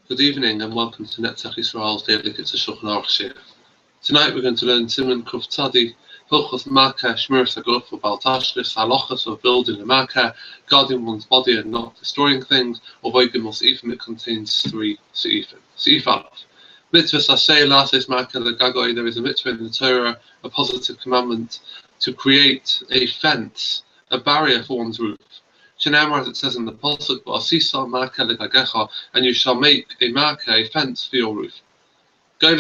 Good evening and welcome to Netzach Yisrael's daily Kitzur Shulchan Aruch Shir. Tonight we're going to learn Siman Kuf Tzadi, Hilchos Makah, Shmiras Haguf, or Bal Tashlis, halachas of building a Makah, guarding one's body and not destroying things, or Voigim Seifim. It contains 3 Seifim. Seif Aleph. Mitzvah Saseh Lases Makah Legagoi. There is a mitzvah in the Torah, a positive commandment, to create a fence, a barrier for one's roof. Shenamar, as it says in the Pasuk, and you shall make a marker, a fence for your roof. The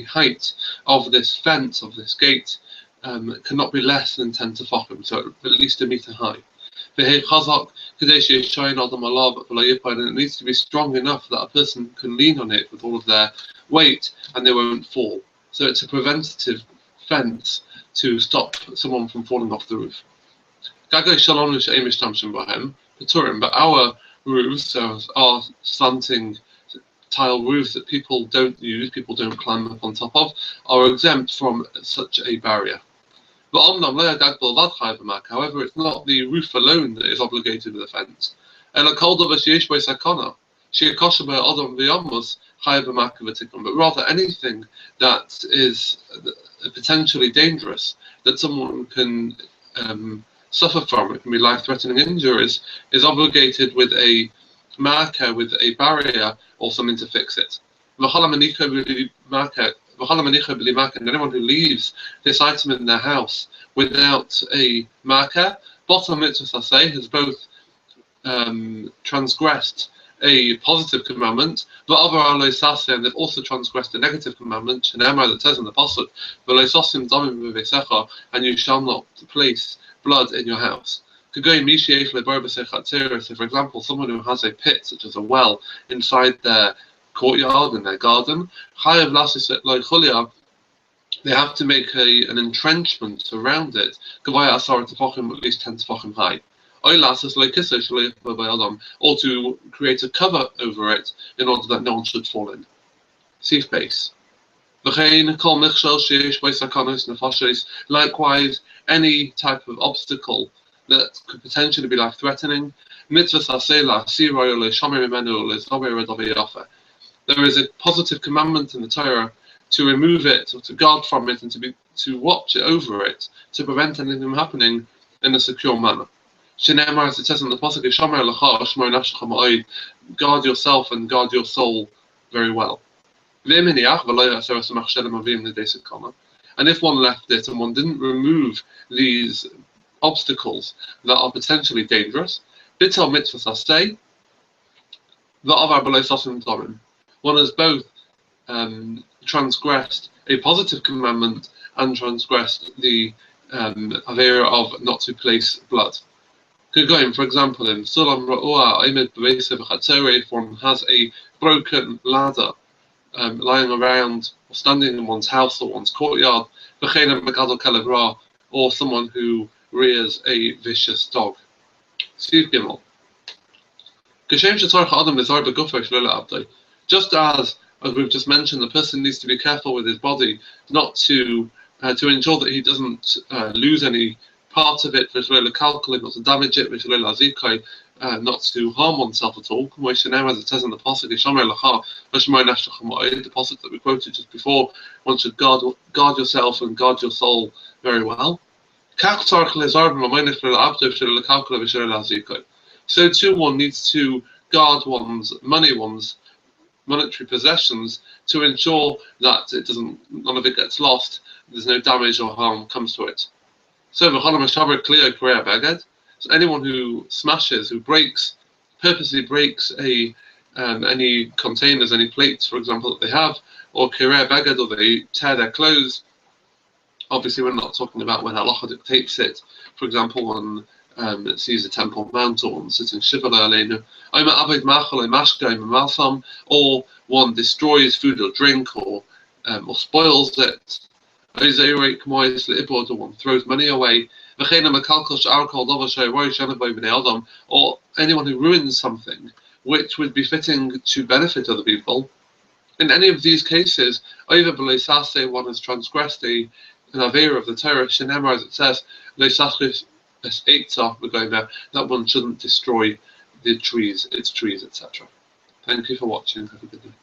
height of this fence, of this gate, cannot be less than 10 tefachim, so at least a meter high. And it needs to be strong enough that a person can lean on it with all of their weight and they won't fall. So it's a preventative fence to stop someone from falling off the roof. But our roofs, our slanting tile roofs that people don't use, people don't climb up on top of, are exempt from such a barrier. However, it's not the roof alone that is obligated with a fence. But rather anything that is potentially dangerous, that someone can suffer from, it can be life-threatening injuries, is obligated with a marker, with a barrier, or something to fix it. And anyone who leaves this item in their house without a marker, bottom mitzvah saseh, has both transgressed a positive commandment, and they've also transgressed a negative commandment, that says in the Pasuk, and you shall not place blood in your house. So for example, someone who has a pit, such as a well, inside their courtyard, in their garden, they have to make an entrenchment around it, at least 10 tefachim high. Or to create a cover over it in order that no one should fall in. Safe base. Likewise, any type of obstacle that could potentially be life-threatening. There is a positive commandment in the Torah to remove it, or to guard from it, and to watch it over it, to prevent anything from happening in a secure manner. As it says in the Pasuk, guard yourself and guard your soul very well. And if one left it and one didn't remove these obstacles that are potentially dangerous, one has both transgressed a positive commandment and transgressed the avera of not to place blood. For example, in Sulam Ra'ua, if one has a broken ladder lying around or standing in one's house or one's courtyard, or someone who rears a vicious dog. Steve Gimel. Just as we've just mentioned, the person needs to be careful with his body, not to ensure that he doesn't lose any part of it, not to damage it, not to harm oneself at all. As it says in the Pasuk, the Pasuk that we quoted just before, one should guard yourself and guard your soul very well. So too, one needs to guard one's money, one's monetary possessions, to ensure that none of it gets lost, there's no damage or harm comes to it. So anyone who smashes, who purposely breaks any containers, any plates, for example, that they have, or kireh beged, or they tear their clothes. Obviously, we're not talking about when halacha dictates it. For example, one sees a temple mount, or one sitting shiva le'aleinu, or one destroys food or drink, or spoils it, or one throws money away, or anyone who ruins something which would be fitting to benefit other people. In any of these cases, one has transgressed an avera of the Torah, Shenemar, as it says, we're going there, that one shouldn't destroy its trees, etc. Thank you for watching. Have a good day.